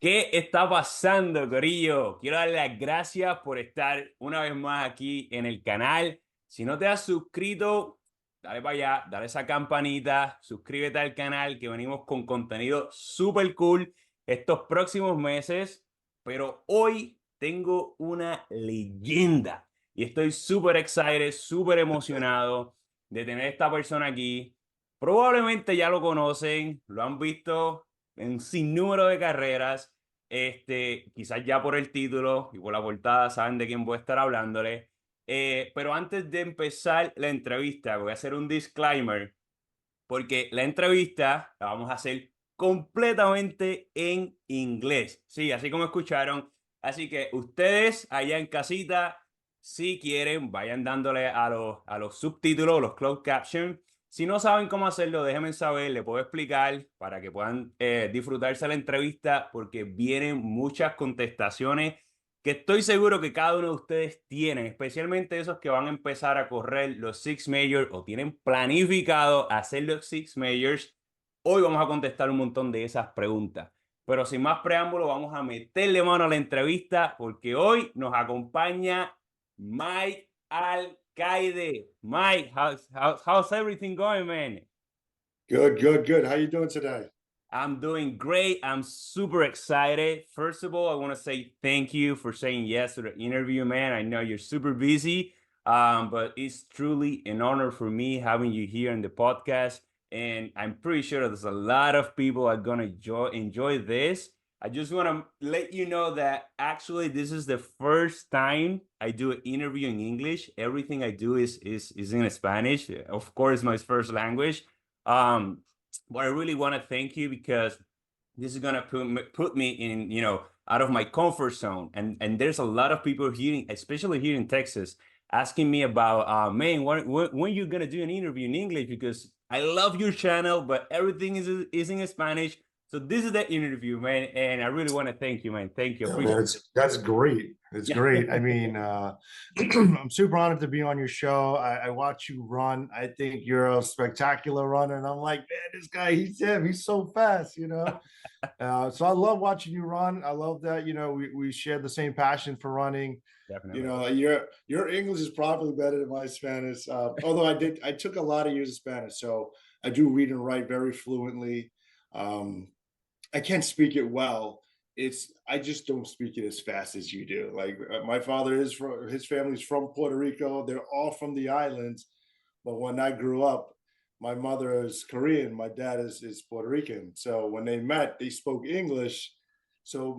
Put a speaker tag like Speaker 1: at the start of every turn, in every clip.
Speaker 1: ¿Qué está pasando, Corillo? Quiero dar las gracias por estar una vez más aquí en el canal. Si no te has suscrito, dale para allá, dale esa campanita, suscríbete al canal que venimos con contenido súper cool estos próximos meses. Pero hoy tengo una leyenda y estoy súper excited, súper emocionado de tener esta persona aquí. Probablemente ya lo conocen, lo han visto en un sinnúmero de carreras. Quizás ya por el título y por la portada saben de quién voy a estar hablándole. Pero antes de empezar la entrevista, voy a hacer un disclaimer, porque la entrevista la vamos a hacer completamente en inglés. Sí, así como escucharon. Así que ustedes allá en casita, si quieren, vayan dándole a los subtítulos, los closed captions. Si no saben cómo hacerlo, déjenme saber, les puedo explicar para que puedan disfrutarse la entrevista, porque vienen muchas contestaciones que estoy seguro que cada uno de ustedes tienen, especialmente esos que van a empezar a correr los Six Majors o tienen planificado hacer los Six Majors. Hoy vamos a contestar un montón de esas preguntas. Pero sin más preámbulo, vamos a meterle mano a la entrevista porque hoy nos acompaña Mike Alcaide. Mike, how's everything going, man?
Speaker 2: Good, good, good. How you doing today?
Speaker 1: I'm doing great. I'm super excited. First of all, I want to say thank you for saying yes to the interview, man. I know you're super busy, but it's truly an honor for me having you here in the podcast. And I'm pretty sure there's a lot of people are gonna enjoy this. I just want to let you know that actually this is the first time I do an interview in English. Everything I do is in Spanish. Of course, my first language. Um, but I really want to thank you because this is gonna put me in, out of my comfort zone. And there's a lot of people here, especially here in Texas, asking me about, man, when you gonna do an interview in English? Because I love your channel, but everything is in Spanish. So this is the interview, man, and I really want to thank you, man. Thank you,
Speaker 2: Yeah, man,
Speaker 1: appreciate
Speaker 2: that's great. It's
Speaker 1: it.
Speaker 2: great. I mean, I'm super honored to be on your show. I watch you run. I think you're a spectacular runner, and I'm like, man, this guy, he's him. He's so fast, you know. So I love watching you run. I love that, we share the same passion for running. You
Speaker 1: Definitely.
Speaker 2: know, your English is probably better than my Spanish. Although I took a lot of years of Spanish, so I do read and write very fluently. I can't speak it well. I just don't speak it as fast as you do. Like my father is from his family's from Puerto Rico. They're all from the islands. But when I grew up, my mother is Korean, my dad is Puerto Rican. So when they met, they spoke English. So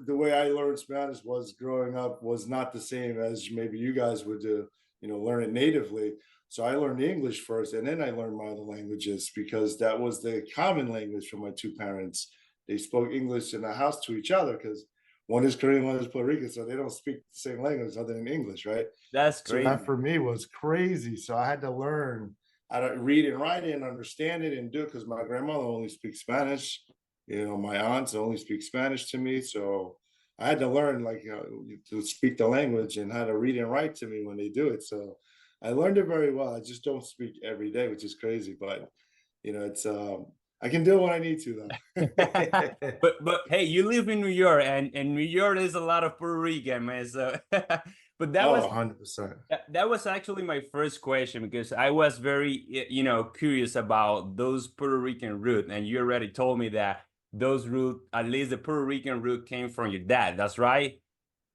Speaker 2: the way I learned Spanish was growing up was not the same as maybe you guys would do, learn it natively. So I learned English first and then I learned my other languages because that was the common language for my two parents. They spoke English in the house to each other because one is Korean, one is Puerto Rican, so they don't speak the same language other than English, right?
Speaker 1: That's
Speaker 2: So that
Speaker 1: crazy.
Speaker 2: for me was crazy. So I had to learn how to read and write it and understand it and do it because my grandmother only speaks Spanish. My aunts only speak Spanish to me. So I had to learn to speak the language and how to read and write to me when they do it. So I learned it very well. I just don't speak every day, which is crazy, but it's I can do it when I need to though.
Speaker 1: But hey, you live in New York, and New York is a lot of Puerto Rican, man. So, but
Speaker 2: Oh, 100%.
Speaker 1: that was actually my first question because I was very, curious about those Puerto Rican root, and you already told me that those root, at least the Puerto Rican root, came from your dad. That's right.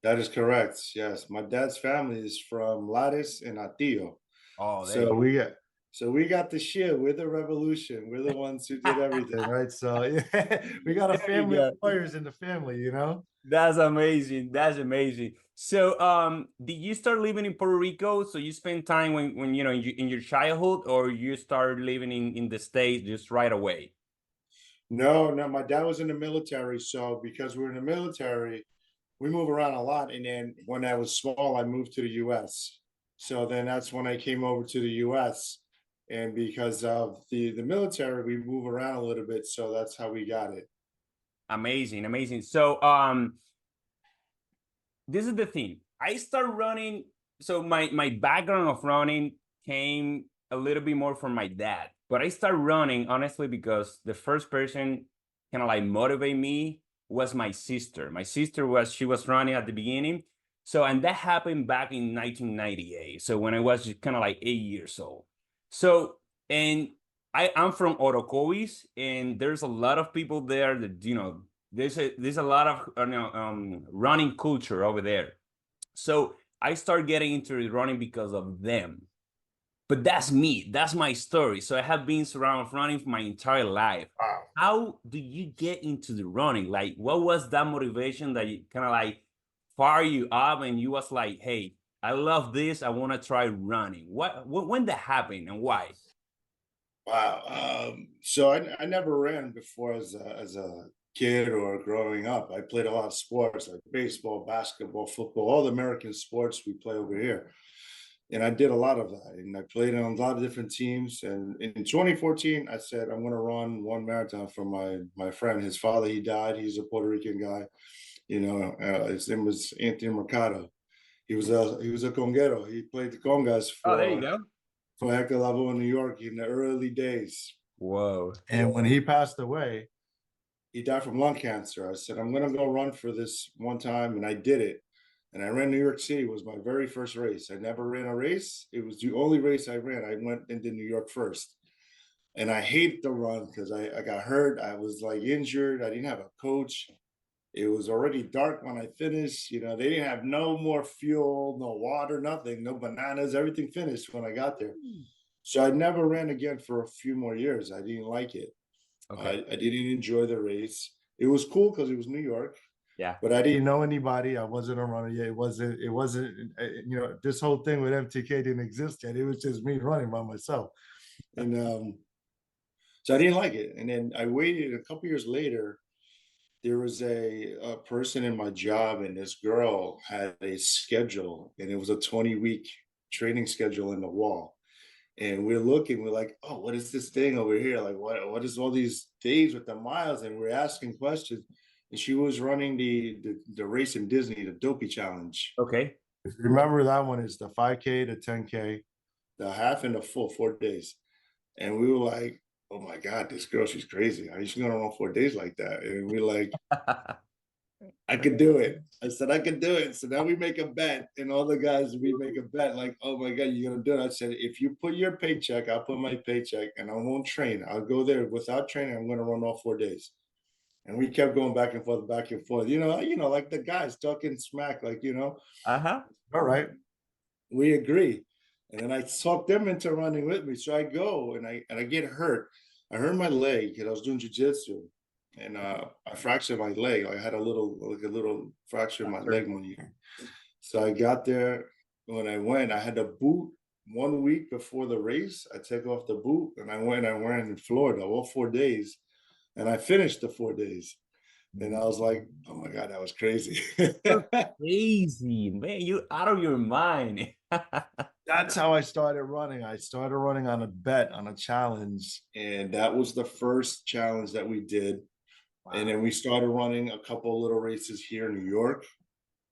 Speaker 2: That is correct. Yes, my dad's family is from Lares and Atillo.
Speaker 1: Oh, there
Speaker 2: So
Speaker 1: you
Speaker 2: we got the shit. We're the revolution. We're the ones who
Speaker 1: go.
Speaker 2: did everything, right? So yeah, we got a
Speaker 1: There you
Speaker 2: family of
Speaker 1: go.
Speaker 2: lawyers in the family.
Speaker 1: That's amazing. That's amazing. So, did you start living in Puerto Rico? So you spent time when in your childhood, or you started living in the States just right away?
Speaker 2: No, no, my dad was in the military, so because we're in the military, we move around a lot. And then when I was small, I moved to the US. So then that's when I came over to the US. And because of the military, we move around a little bit. So that's how we got it.
Speaker 1: Amazing, amazing. So, this is the thing. I start running. So my background of running came a little bit more from my dad, but I start running honestly because the first person kind of like motivate me was my sister. My sister she was running at the beginning. So, and that happened back in 1998. So when I was kind of like 8 years old. So, and I'm from Orocovis, and there's a lot of people there that, there's a lot of running culture over there. So I started getting into running because of them. But that's me. That's my story. So I have been surrounded with running for my entire life.
Speaker 2: Wow.
Speaker 1: How do you get into the running? Like, what was that motivation that you kind of like fire you up and you was like, hey, I love this. I want to try running. When that happened and why?
Speaker 2: Wow. So I never ran before as a kid or growing up. I played a lot of sports like baseball, basketball, football, all the American sports we play over here. And I did a lot of that. And I played on a lot of different teams. And in 2014, I said, I'm going to run one marathon for my friend. His father, he died. He's a Puerto Rican guy. His name was Anthony Mercado. He was a conguero. He played the congas
Speaker 1: Oh, there you go.
Speaker 2: for Hector Lavoe in New York in the early days.
Speaker 1: Whoa.
Speaker 2: And when he passed away, he died from lung cancer. I said, I'm going to go run for this one time. And I did it. And I ran New York City. It was my very first race. I never ran a race. It was the only race I ran. I went into New York first. And I hated the run because I got hurt. I was like injured. I didn't have a coach. It was already dark when I finished. They didn't have no more fuel, no water, nothing, no bananas. Everything finished when I got there. So I never ran again for a few more years. I didn't like it.
Speaker 1: Okay.
Speaker 2: I didn't enjoy the race. It was cool because it was New York,
Speaker 1: Yeah.
Speaker 2: but I didn't know anybody. I wasn't a runner yet. It wasn't, this whole thing with MTK didn't exist yet. It was just me running by myself. And so I didn't like it. And then I waited a couple years later. There was a person in my job, and this girl had a schedule, and it was a 20-week training schedule in the wall. And we're looking, we're like, oh, what is this thing over here? Like, what is all these days with the miles? And we're asking questions. And she was running the race in Disney, the Dopey Challenge.
Speaker 1: Okay.
Speaker 2: Remember that one is the 5K, the 10K, the half and the full 4 days. And we were like, oh my God, this girl, she's crazy. How is she gonna run 4 days like that? And we're like, I could do it. I said, I could do it. So now we make a bet. And all the guys, we make a bet like, oh my God, you're going to do it. I said, if you put your paycheck, I'll put my paycheck and I won't train. I'll go there without training. I'm going to run all 4 days. And we kept going back and forth, back and forth. Like the guys talking smack,
Speaker 1: Uh-huh.
Speaker 2: all right, we agree. And then I talked them into running with me. So I go and I get hurt. I hurt my leg because I was doing jujitsu. And I fractured my leg. I had a little fracture in my leg one year. So I got there. When I went, I had a boot 1 week before the race. I take off the boot and I ran in Florida all 4 days. And I finished the 4 days. And I was like, oh my God, that was crazy.
Speaker 1: You're crazy, man. You're out of your mind.
Speaker 2: That's how I started running. I started running on a bet, on a challenge. And that was the first challenge that we did. Wow. And then we started running a couple of little races here in New York.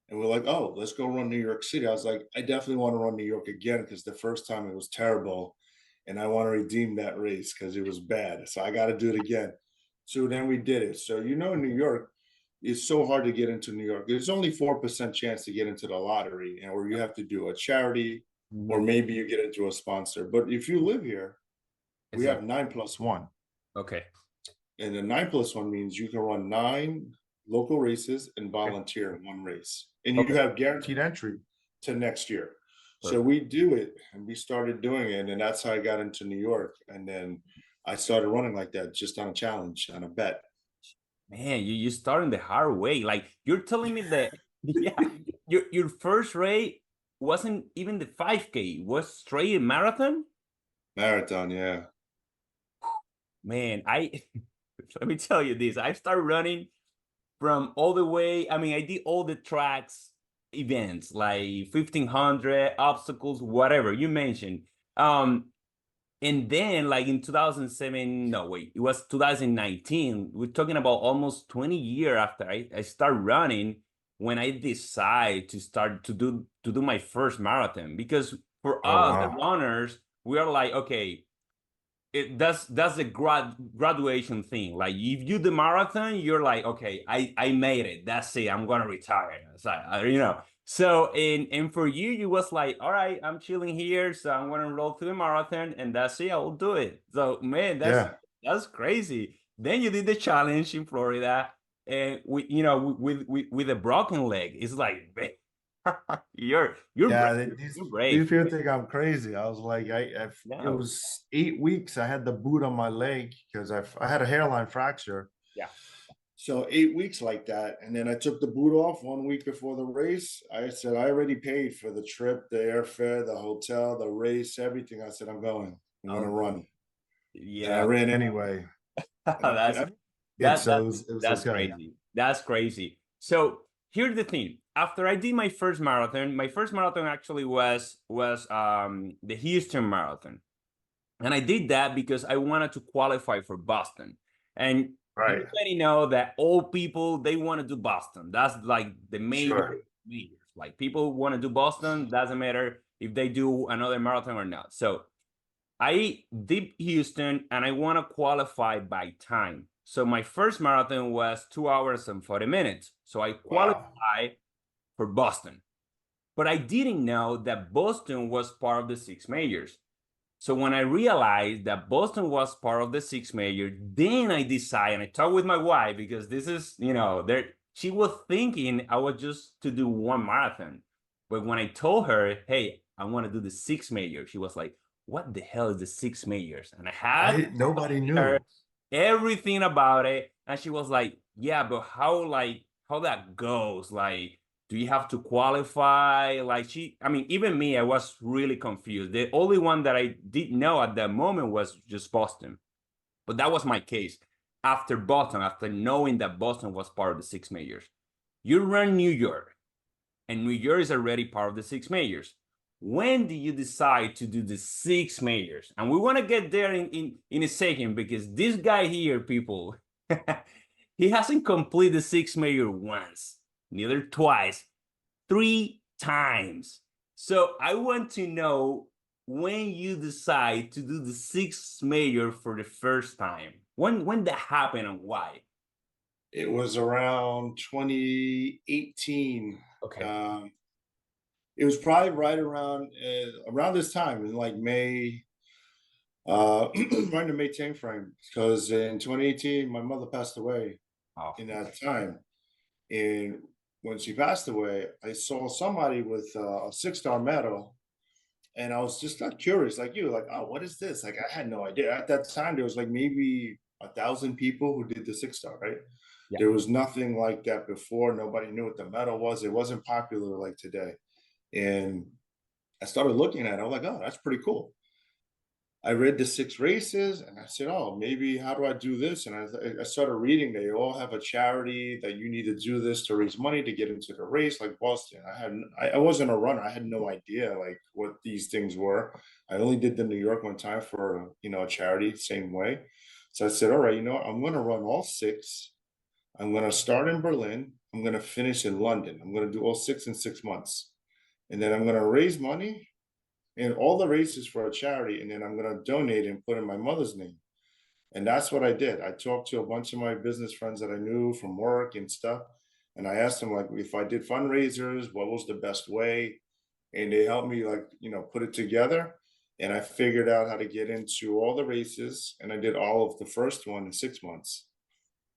Speaker 2: And we're like, oh, let's go run New York City. I was like, I definitely want to run New York again because the first time it was terrible. And I want to redeem that race because it was bad. So I got to do it again. So then we did it. So, in New York, it's so hard to get into New York. There's only 4% chance to get into the lottery, or you have to do a charity, or maybe you get into a sponsor. But if you live here, we have 9+1.
Speaker 1: Okay.
Speaker 2: And the 9+1 means you can run 9 local races and volunteer in one race. And you have guaranteed entry to next year. Perfect. So we do it, and we started doing it. And that's how I got into New York. And then I started running like that, just on a challenge, on a bet.
Speaker 1: Man, you starting the hard way. Like, you're telling me that, yeah, your first race wasn't even the 5K, it was straight a marathon?
Speaker 2: Marathon, yeah.
Speaker 1: Man, let me tell you this. I started running from all the way. I mean, I did all the tracks events like 1500 obstacles, whatever you mentioned. And then like in 2007, no, wait, it was 2019. We're talking about almost 20 years after I started running when I decided to start to do my first marathon. Because for us, the runners, we are like, okay, that's the graduation thing. Like if you the marathon, you're like, okay, I made it. That's it. I'm gonna retire. It's like, you know. So and for you, you was like, all right, I'm chilling here, so I'm gonna roll through the marathon, and that's it. I'll do it. So man,
Speaker 2: Yeah.
Speaker 1: that's crazy. Then you did the challenge in Florida, and you know, with a broken leg, it's like, man, you're brave.
Speaker 2: Yeah,
Speaker 1: You're
Speaker 2: these
Speaker 1: brave.
Speaker 2: people think I'm crazy. I was like, it
Speaker 1: No.
Speaker 2: was 8 weeks. I had the boot on my leg because I had a hairline fracture.
Speaker 1: Yeah.
Speaker 2: So 8 weeks like that, and then I took the boot off 1 week before the race. I said I already paid for the trip, the airfare, the hotel, the race, everything. I said I'm going. I'm gonna
Speaker 1: Okay.
Speaker 2: run, and I
Speaker 1: Yeah.
Speaker 2: ran anyway. And
Speaker 1: That's
Speaker 2: it's
Speaker 1: that
Speaker 2: so
Speaker 1: that
Speaker 2: it was
Speaker 1: that's
Speaker 2: okay.
Speaker 1: crazy. That's crazy. So here's the thing. After I did my first marathon actually was the Houston Marathon. And I did that because I wanted to qualify for Boston. And you
Speaker 2: Right.
Speaker 1: already know that all people they want to do Boston. That's like the
Speaker 2: Sure.
Speaker 1: majors. Like people want to do Boston, doesn't matter if they do another marathon or not. So I did Houston and I want to qualify by time. So my first marathon was 2 hours and 40 minutes. So I
Speaker 2: Wow.
Speaker 1: qualified for Boston. But I didn't know that Boston was part of the six majors. So when I realized that Boston was part of the six major, then I decided, and I talked with my wife because this is, you know, there she was thinking I was just to do one marathon. But when I told her, hey, I want to do the six major, she was like, what the hell is the six majors? And I had to
Speaker 2: Right? Nobody
Speaker 1: tell her
Speaker 2: knew.
Speaker 1: everything about it. And she was like, yeah, but how that goes? Like, do you have to qualify? Like I mean, even me, I was really confused. The only one that I didn't know at that moment was just Boston. But that was my case. After Boston, after knowing that Boston was part of the six majors, you run New York, and New York is already part of the six majors. When do you decide to do the six majors? And we want to get there in a second because this guy here, people, he hasn't completed the six major once, neither twice, three times. So I want to know when you decide to do the sixth major for the first time. When that happened and why?
Speaker 2: It was around 2018.
Speaker 1: Okay.
Speaker 2: Um, it was probably right around this time in like May, right in the May time frame. Because in 2018, my mother passed away
Speaker 1: Oh,
Speaker 2: in
Speaker 1: okay.
Speaker 2: that time, and when she passed away, I saw somebody with a 6-star medal, and I was just like curious, like you, like, oh, what is this? Like, I had no idea at that time. There was like maybe 1,000 people who did the 6-star, right?
Speaker 1: Yeah.
Speaker 2: There was nothing like that before. Nobody knew what the medal was. It wasn't popular like today. And I started looking at it. I was like, oh, that's pretty cool. I read the 6 races and I said, oh, maybe how do I do this? And I started reading. They all have a charity that you need to do this to raise money to get into the race, like Boston. I wasn't a runner. I had no idea like what these things were. I only did the New York one time for a charity, same way. So I said, all right, I'm going to run all six. I'm going to start in Berlin. I'm going to finish in London. I'm going to do all six in 6 months. And then I'm going to raise money in all the races for a charity. And then I'm going to donate and put in my mother's name. And that's what I did. I talked to a bunch of my business friends that I knew from work and stuff. And I asked them, like, if I did fundraisers, what was the best way? And they helped me, like, put it together. And I figured out how to get into all the races. And I did all of the first one in 6 months.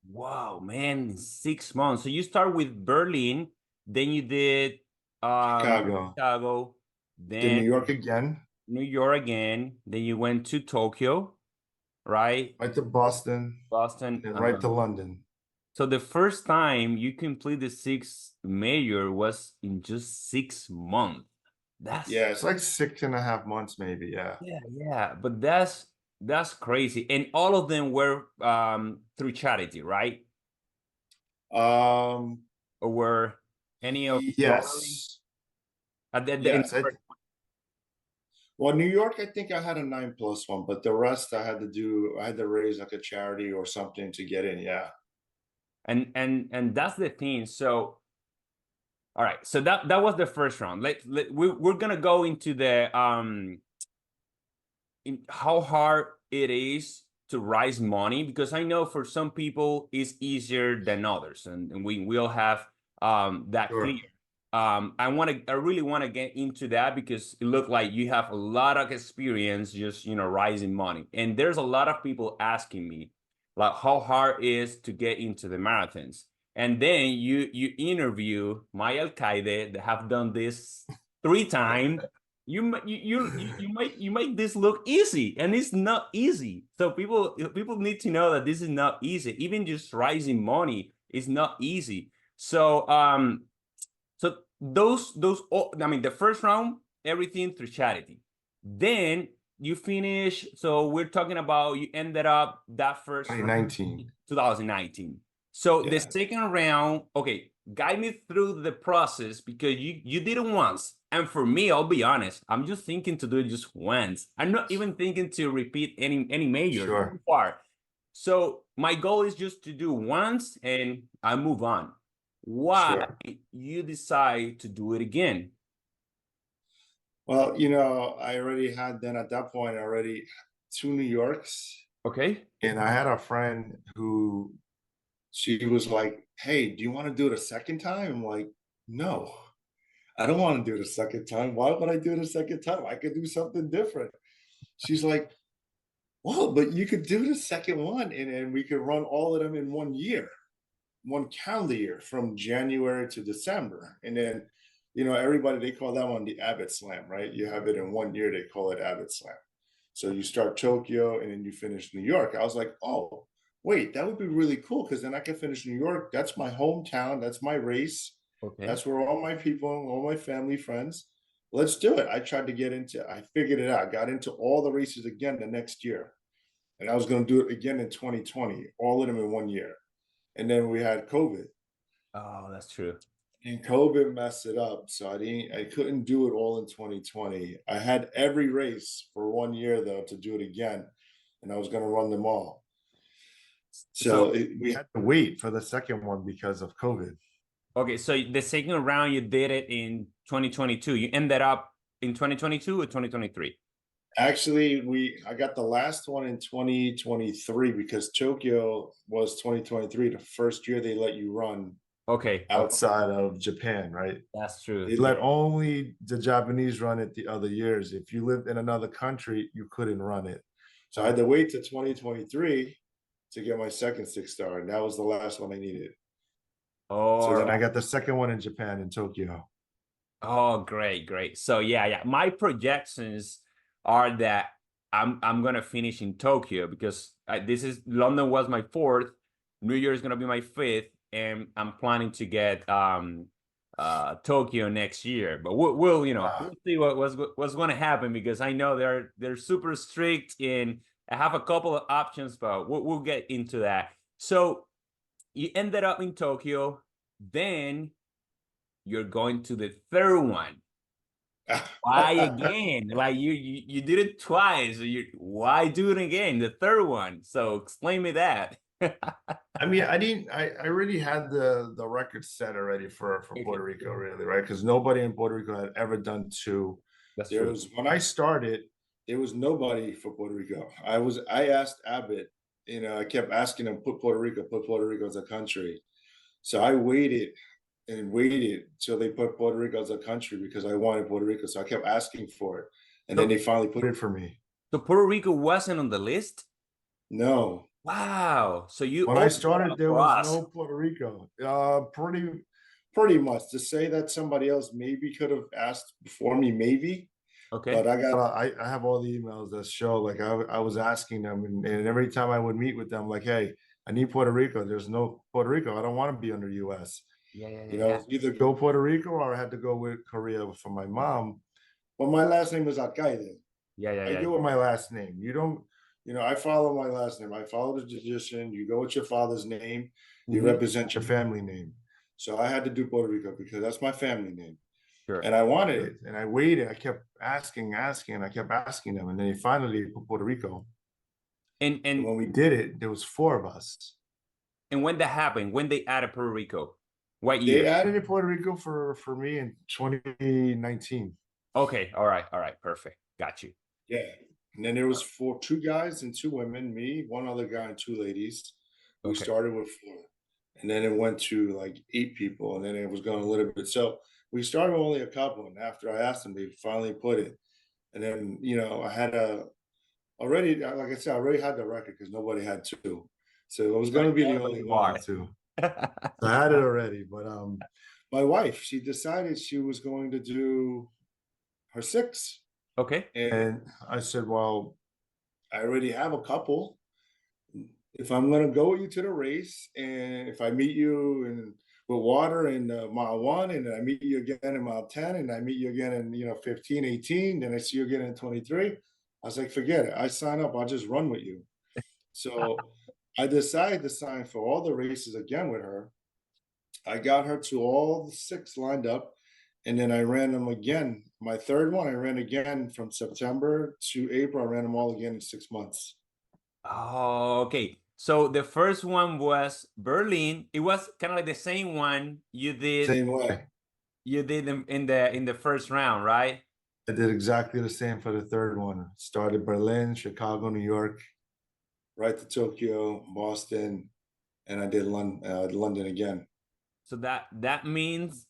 Speaker 1: Wow, man, 6 months. So you start with Berlin, then you did
Speaker 2: Chicago,
Speaker 1: Chicago,
Speaker 2: did New
Speaker 1: then
Speaker 2: York again,
Speaker 1: New York again, then you went to Tokyo, right?
Speaker 2: right to Boston, and
Speaker 1: Boston.
Speaker 2: then right to London.
Speaker 1: So the first time you complete the sixth major was in just 6 months. That's
Speaker 2: Yeah, it's like 6.5 months, maybe. Yeah.
Speaker 1: yeah, but that's crazy. And all of them were through charity, right?
Speaker 2: Um,
Speaker 1: Or were any of totally
Speaker 2: yes.
Speaker 1: in the
Speaker 2: Yes.
Speaker 1: first
Speaker 2: Well, New York, I think I had a 9+1, but the rest I had to raise like a charity or something to get in. Yeah.
Speaker 1: and that's the thing. So all right, so that was the first round. We're gonna go into the in how hard it is to raise money? Because I know for some people it's easier than others, and we all have that
Speaker 2: Sure.
Speaker 1: clear. I really want to get into that because it looked like you have a lot of experience just, raising money. And there's a lot of people asking me like how hard it is to get into the marathons. And then you interview my Alcaide that have done this 3 times. You make this look easy, and it's not easy. So people need to know that this is not easy. Even just raising money is not easy. So I mean, the first round, everything through charity. Then you finish. So we're talking about you ended up that first round,
Speaker 2: 2019.
Speaker 1: 2019. So the
Speaker 2: Yeah.
Speaker 1: second round, okay, guide me through the process because you did it once. And for me, I'll be honest, I'm just thinking to do it just once. I'm not even thinking to repeat any major
Speaker 2: Sure.
Speaker 1: too far. So my goal is just to do once and I move on. Why
Speaker 2: Sure.
Speaker 1: you decide to do it again?
Speaker 2: Well, I already had then at that point already 2 New Yorks.
Speaker 1: Okay.
Speaker 2: And I had a friend who she was like, "Hey, do you want to do it a second time?" I'm like, "No, I don't want to do it a second time. Why would I do it a second time? I could do something different." She's like, "Well, but you could do the second one and we could run all of them in 1 year, one calendar year from January to December." And then, everybody, they call that one the Abbott Slam, right? You have it in 1 year, they call it Abbott Slam. So you start Tokyo and then you finish New York. I was like, oh, wait, that would be really cool because then I can finish New York. That's my hometown. That's my race.
Speaker 1: Okay.
Speaker 2: That's where all my people, all my family, friends. Let's do it. I figured it out. Got into all the races again the next year. And I was going to do it again in 2020, all of them in 1 year. And then we had COVID.
Speaker 1: Oh, that's true.
Speaker 2: And COVID messed it up. So I couldn't do it all in 2020. I had every race for 1 year though to do it again. And I was gonna run them all.
Speaker 1: So
Speaker 2: So we had to wait for the second one because of COVID.
Speaker 1: okay, so the second round you did it in 2022. You ended up in 2022 or 2023?
Speaker 2: Actually, I got the last one in 2023 because Tokyo was 2023, the first year they let you run
Speaker 1: Okay, okay.
Speaker 2: outside of Japan, right?
Speaker 1: That's true.
Speaker 2: They let
Speaker 1: Yeah.
Speaker 2: only the Japanese run it the other years. If you lived in another country, you couldn't run it. So I had to wait to 2023 to get my second 6 star, and that was the last one I needed. So
Speaker 1: All
Speaker 2: then
Speaker 1: right.
Speaker 2: I got the second one in Japan in Tokyo.
Speaker 1: Oh, great, great. So yeah. My projections are that I'm gonna finish in Tokyo because this is London was my fourth, New Year is gonna be my fifth, and I'm planning to get Tokyo next year. But
Speaker 2: Wow.
Speaker 1: we'll see what's gonna happen because I know they're super strict and I have a couple of options, but we'll get into that. So you ended up in Tokyo, then you're going to the third one. Why again? Like you did it twice. Why do it again? The third one. So explain me that.
Speaker 2: I mean, I didn't. I already had the record set already for
Speaker 1: Okay,
Speaker 2: Puerto Rico, really, right? Because nobody in Puerto Rico had ever done two.
Speaker 1: that's
Speaker 2: There
Speaker 1: true.
Speaker 2: was when I started, there was nobody for Puerto Rico. I asked Abbott, I kept asking him, put Puerto Rico as a country. So I waited and waited till they put Puerto Rico as a country because I wanted Puerto Rico. So I kept asking for it. And then
Speaker 1: So
Speaker 2: they finally put it for me.
Speaker 1: so Puerto Rico wasn't on the list.
Speaker 2: No.
Speaker 1: Wow. So you
Speaker 2: When I
Speaker 1: opened it
Speaker 2: started,
Speaker 1: up
Speaker 2: there
Speaker 1: for
Speaker 2: was
Speaker 1: us.
Speaker 2: no Puerto Rico. Pretty much to say that somebody else maybe could have asked before me, maybe.
Speaker 1: Okay.
Speaker 2: But I have all the emails that show like I was asking them, and every time I would meet with them, like, hey, I need Puerto Rico. There's no Puerto Rico. I don't want to be under US.
Speaker 1: Yeah.
Speaker 2: Either go Puerto Rico or I had to go with Korea for my mom. But my last name was Alcaide. I
Speaker 1: Yeah.
Speaker 2: go with my last name. You don't, I follow my last name. I follow the tradition. You go with your father's name. You
Speaker 1: Mm-hmm.
Speaker 2: represent your family name. So I had to do Puerto Rico because that's my family name.
Speaker 1: Sure.
Speaker 2: And I wanted it. And I waited. I kept asking, and I kept asking them. And then they finally put Puerto Rico.
Speaker 1: And
Speaker 2: And
Speaker 1: and
Speaker 2: when we did it, there was four of us.
Speaker 1: and when that happened, when they added Puerto Rico, what
Speaker 2: They
Speaker 1: year?
Speaker 2: added in Puerto Rico for me in 2019.
Speaker 1: Okay. All right. Perfect. Got you.
Speaker 2: Yeah. And then there was two guys and two women, me, one other guy, and two ladies. We
Speaker 1: Okay.
Speaker 2: started with four, and then it went to like 8 people, and then it was going a little bit. So we started with only a couple, and after I asked them, they finally put it. And then I had a already, like I said, I already had the record because nobody had two, so I was going to be the only one with two. So I had it already, but my wife, she decided she was going to do her six,
Speaker 1: Okay.
Speaker 2: and I said, well, I already have a couple. If I'm going to go with you to the race, and if I meet you in with water in mile one, and I meet you again in mile 10, and I meet you again in 15, 18, then I see you again in 23. I was like, forget it. I sign up. I'll just run with you. So I decided to sign for all the races again with her. I got her to all the six lined up, and then I ran them again. My third one, I ran again from September to April. I ran them all again in 6 months.
Speaker 1: Oh, okay. So the first one was Berlin. It was kind of like the same one
Speaker 2: Same way.
Speaker 1: you did in the first round, right?
Speaker 2: I did exactly the same for the third one. Started Berlin, Chicago, New York, right to Tokyo, Boston, and I did London again.
Speaker 1: So that means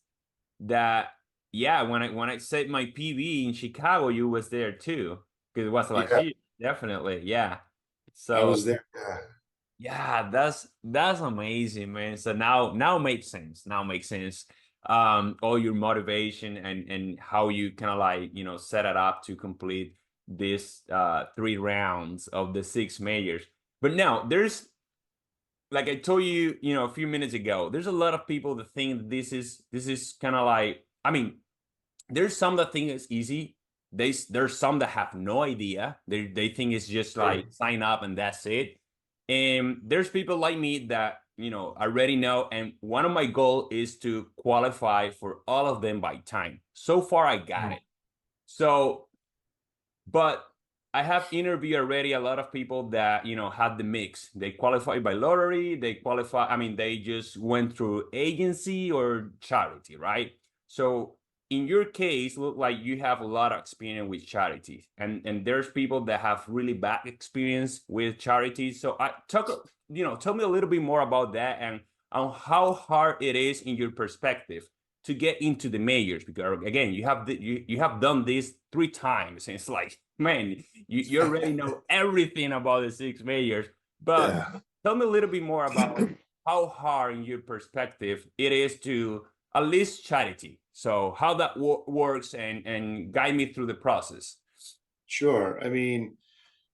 Speaker 1: that yeah, when I set my PB in Chicago, you was there too. Because it was last
Speaker 2: Yeah,
Speaker 1: year, definitely. Yeah.
Speaker 2: I
Speaker 1: So
Speaker 2: was there. Yeah.
Speaker 1: yeah, that's amazing, man. So now makes sense. Now makes sense. All your motivation and how you kind of like, set it up to complete this 3 rounds of the 6 majors. But now there's like I told you, a few minutes ago, there's a lot of people that think this is kind of like, I mean, there's some that think it's easy. There's some that have no idea. They think it's just like
Speaker 2: Sure.
Speaker 1: sign up and that's it. And there's people like me that already know. And one of my goal is to qualify for all of them by time. So far, I got
Speaker 2: Mm.
Speaker 1: it. So, but I have interviewed already a lot of people that had the mix. They qualify by lottery. They qualify. I mean, they just went through agency or charity, right? So in your case, look like you have a lot of experience with charities, and there's people that have really bad experience with charities. So tell me a little bit more about that and on how hard it is in your perspective to get into the majors, because again you have done this 3 times and it's like, man, you already know everything about the 6 majors. But
Speaker 2: Yeah.
Speaker 1: tell me a little bit more about how hard in your perspective it is to at least charity, so how that works and guide me through the process.
Speaker 2: Sure. I mean,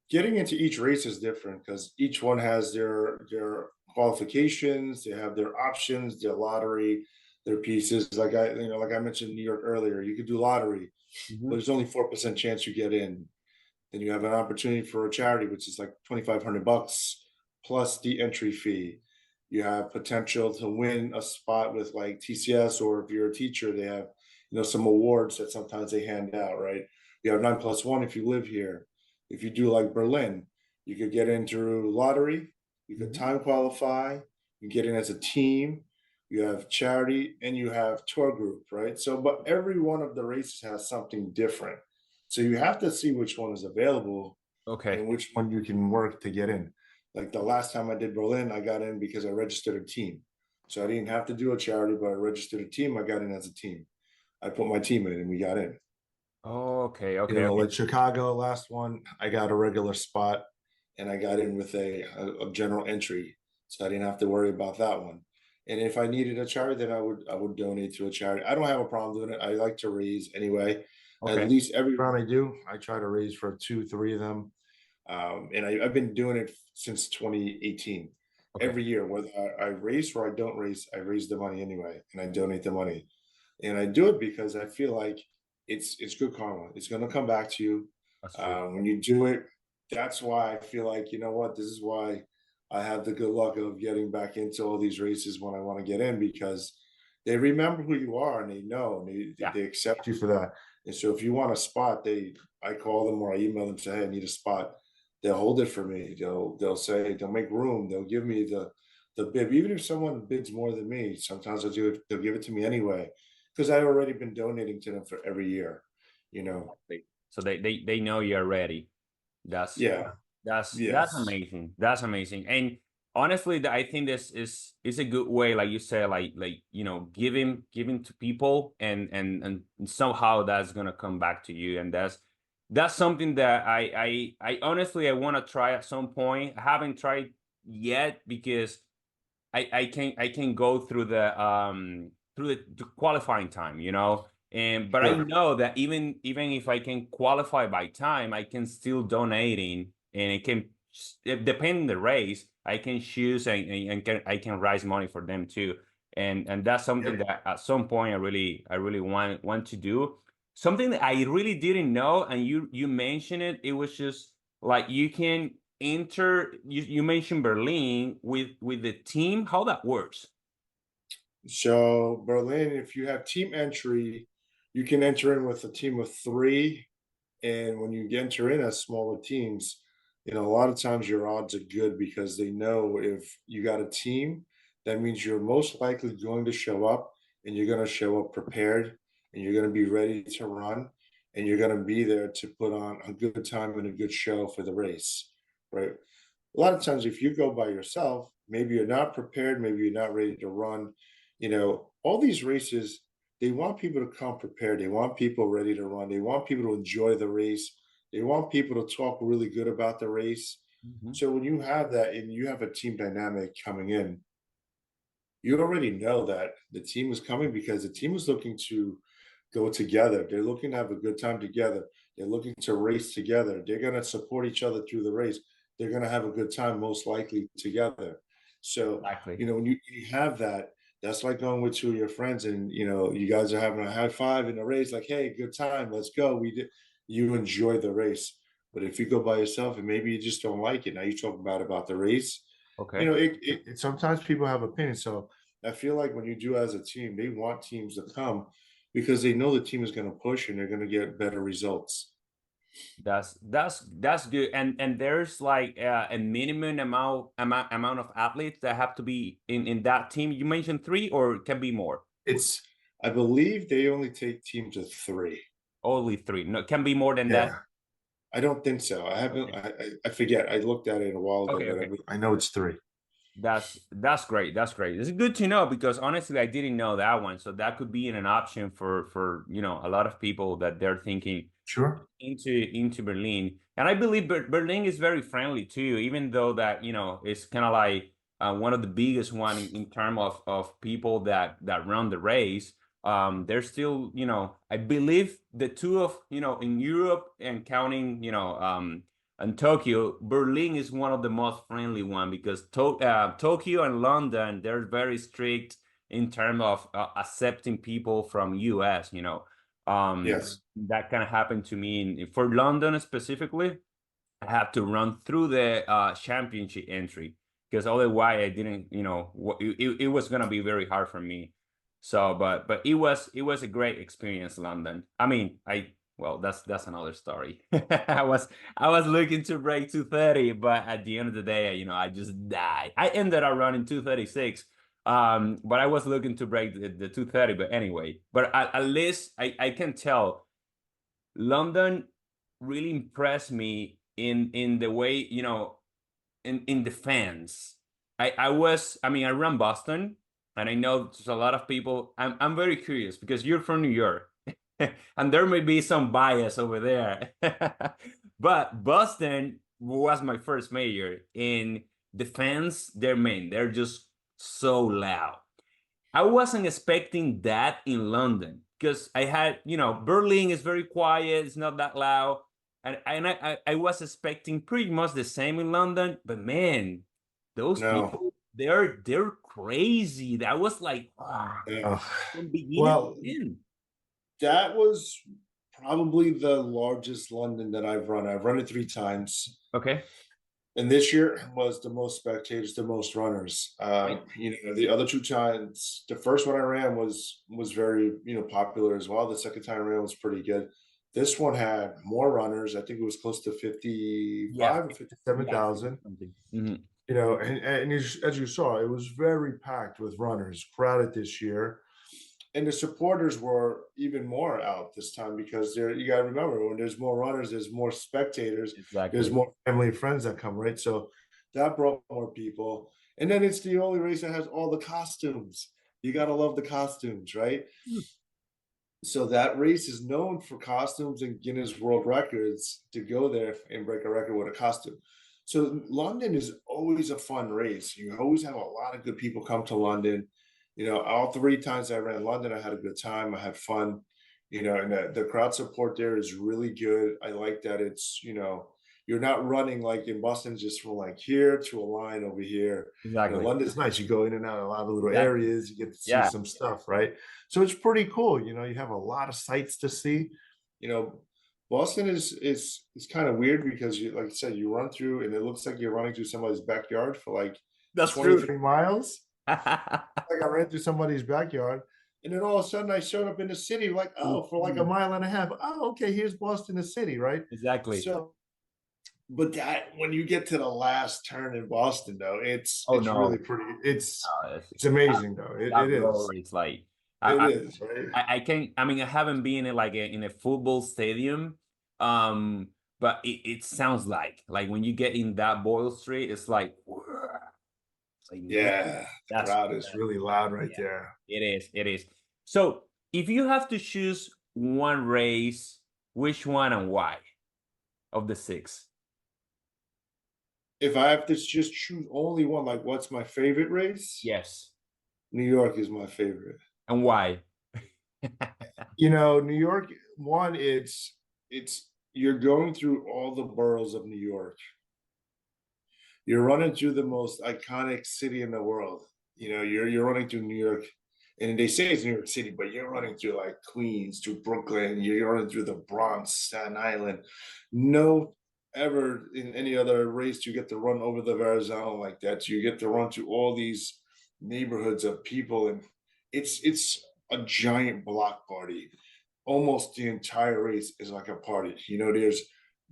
Speaker 2: getting into each race is different because each one has their qualifications, they have their options, their lottery, their pieces. Like I mentioned New York earlier, you could do lottery, but
Speaker 1: Mhm.
Speaker 2: there's only 4% chance you get in. Then you have an opportunity for a charity, which is like $2,500 plus the entry fee. You have potential to win a spot with like TCS, or if you're a teacher, they have some awards that sometimes they hand out, right? You have 9+1 if you live here. If you do like Berlin, you could get in through lottery, you could
Speaker 1: Mhm.
Speaker 2: time qualify, you get in as a team, you have charity, and you have tour group, right? So, but every one of the races has something different. So you have to see which one is available
Speaker 1: Okay.
Speaker 2: and which one you can work to get in. Like the last time I did Berlin, I got in because I registered a team. So I didn't have to do a charity, but I registered a team. I got in as a team. I put my team in and we got in.
Speaker 1: Okay. Okay. Okay.
Speaker 2: Like Chicago, last one, I got a regular spot and I got in with a general entry. So I didn't have to worry about that one. And if I needed a charity, then I would donate to a charity. I don't have a problem doing it. I like to raise anyway. At
Speaker 1: Okay.
Speaker 2: least every round I do, I try to raise for two, three of them. And I've been doing it since 2018.
Speaker 1: Okay.
Speaker 2: Every year, whether I race or I don't race, I raise the money anyway, and I donate the money. And I do it because I feel like it's good karma. It's going to come back to you
Speaker 1: That's true.
Speaker 2: when you do it. That's why I feel like, you know what, this is why I have the good luck of getting back into all these races when I want to get in, because they remember who you are and they know, and
Speaker 1: Yeah.
Speaker 2: they accept you for that. And so if you want a spot, I call them or I email them, say, hey, I need a spot. They'll hold it for me. They'll say, they'll make room. They'll give me the bid. Even if someone bids more than me, sometimes they'll give it to me anyway, because I've already been donating to them for every year, you know.
Speaker 1: So they know you're ready. That's
Speaker 2: Yeah.
Speaker 1: that's
Speaker 2: Yes.
Speaker 1: amazing. That's amazing. And honestly, I think this is a good way, like you said, giving to people, and somehow that's gonna come back to you. And that's something that I honestly I want to try at some point. I haven't tried yet because I can go through the qualifying time, and but I
Speaker 2: Sure.
Speaker 1: know that even if I can qualify by time, I can still donating, and it can, depending the race, I can choose, and I can raise money for them too. And that's something
Speaker 2: Yep.
Speaker 1: that at some point I really want to do. Something that I really didn't know, and you mentioned it. It was just like you can enter. You mentioned Berlin with the team. How that works?
Speaker 2: So Berlin, if you have team entry, you can enter in with a team of three. And when you enter in as smaller teams, a lot of times your odds are good because they know if you got a team, that means you're most likely going to show up, and you're going to show up prepared, and you're going to be ready to run, and you're going to be there to put on a good time and a good show for the race, right? A lot of times, if you go by yourself, maybe you're not prepared, maybe you're not ready to run. All these races, they want people to come prepared. They want people ready to run. They want people to enjoy the race. They want people to talk really good about the race.
Speaker 1: Mhm.
Speaker 2: So when you have that and you have a team dynamic coming in, you already know that the team is coming because the team is looking to go together. They're looking to have a good time together. They're looking to race together. They're going to support each other through the race. They're going to have a good time, most likely together. So,
Speaker 1: Exactly.
Speaker 2: when you have that, that's like going with two of your friends, and you guys are having a high five in a race, like, hey, good time, let's go. We did. You enjoy the race. But if you go by yourself and maybe you just don't like it, now you talk about the race.
Speaker 1: Okay.
Speaker 2: Sometimes people have opinions. So I feel like when you do as a team, they want teams to come because they know the team is going to push and they're going to get better results.
Speaker 1: That's good. And there's like a minimum amount of athletes that have to be in that team. You mentioned three, or it can be more.
Speaker 2: It's, I believe they only take teams of three.
Speaker 1: Only three. No, can be more than that.
Speaker 2: Yeah, I don't think so. I haven't.
Speaker 1: Okay.
Speaker 2: I forget. I looked at it a while ago,
Speaker 1: Okay.
Speaker 2: but
Speaker 1: Okay.
Speaker 2: I know it's three.
Speaker 1: That's great. That's great. It's good to know because honestly, I didn't know that one. So that could be an option for a lot of people that they're thinking
Speaker 2: Sure.
Speaker 1: into Berlin. And I believe Berlin is very friendly too, even though that it's kind of like one of the biggest one in terms of people that run the race. There's still, I believe the two of, in Europe and counting, and Tokyo, Berlin is one of the most friendly one because Tokyo and London, they're very strict in terms of accepting people from US,
Speaker 2: Yes.
Speaker 1: that kind of happened to me for London specifically. I had to run through the championship entry because otherwise I didn't, it was gonna be very hard for me. So, but it was a great experience, London. I mean, well, that's another story. I was looking to break 2:30, but at the end of the day, I just died. I ended up running 2:36. But I was looking to break the 2:30. But anyway, but at least I can tell London really impressed me in the way, in the fans. I ran Boston, and I know there's a lot of people. I'm very curious because you're from New York, and there may be some bias over there. But Boston was my first major, and the fans, they're just so loud. I wasn't expecting that in London because I had, Berlin is very quiet, it's not that loud. And I was expecting pretty much the same in London, but man, those
Speaker 2: No.
Speaker 1: people, they're crazy. That was like,
Speaker 2: No.
Speaker 1: from beginning
Speaker 2: Well,
Speaker 1: to end.
Speaker 2: that was probably the largest London that I've run. I've run it three times.
Speaker 1: Okay.
Speaker 2: And this year was the most spectators, the most runners.
Speaker 1: Right.
Speaker 2: The other two times, the first one I ran was very popular as well. The second time I ran was pretty good. This one had more runners. I think it was close to
Speaker 1: Yeah.
Speaker 2: 55 or
Speaker 1: Yeah.
Speaker 2: 57,000.
Speaker 1: Something. Mhm.
Speaker 2: And as you saw, it was very packed with runners, crowded this year. and the supporters were even more out this time because there you got to remember when there's more runners, there's more spectators, there's
Speaker 1: Exactly.
Speaker 2: more family and friends that come, right? So that brought more people. And then it's the only race that has all the costumes. You got to love the costumes, right? So that race is known for costumes and Guinness World Records to go there and break a record with a costume. So London is always a fun race. You always have a lot of good people come to London. You know, all 3 times I ran London, I had a good time. I had fun. You know, and the crowd support there is really good. I like that it's, you know, you're not running like in Boston, just from like here to a line over here. You know,
Speaker 1: Exactly.
Speaker 2: London's nice. You go in and out of a lot of little
Speaker 1: Exactly.
Speaker 2: areas, you get to see
Speaker 1: Yeah,
Speaker 2: some stuff, right? So it's pretty cool. You know, you have a lot of sights to see. You know, Boston is kind of weird because you, like I said, you run through and it looks like you're running through somebody's backyard for like
Speaker 1: that's true.
Speaker 2: 23 miles. Like I ran through somebody's backyard. And then all of a sudden I showed up in the city, like, oh, for like a mile and a half. Oh, okay, here's Boston, the city, right?
Speaker 1: Exactly.
Speaker 2: So, but that when you get to the last turn in Boston, though,
Speaker 1: Oh
Speaker 2: it's really
Speaker 1: no,
Speaker 2: pretty.
Speaker 1: it's,
Speaker 2: It's amazing, though.
Speaker 1: that
Speaker 2: It is.
Speaker 1: roar is like
Speaker 2: It
Speaker 1: I,
Speaker 2: is, right?
Speaker 1: I can I mean I haven't been in like in a football stadium, um, but it sounds like when you get in that Boyle Street, it's like, it's like man,
Speaker 2: Yeah, the
Speaker 1: that's
Speaker 2: crowd is really loud right
Speaker 1: yeah,
Speaker 2: there.
Speaker 1: it is, it is. So if you have to choose one race, which one and why of the six?
Speaker 2: If I have to just choose only one, like what's my favorite race?
Speaker 1: Yes,
Speaker 2: New York is my favorite.
Speaker 1: and why?
Speaker 2: You know, New York, one, it's you're going through all the boroughs of New York. You're running through the most iconic city in the world. You know, you're running through New York, and they say it's New York City, but you're running through like Queens, through Brooklyn, you're running through the Bronx, Staten Island. No ever in any other race you get to run over the Verrazano like that. You get to run through all these neighborhoods of people, and it's a giant block party. Almost the entire race is like a party. You know, there's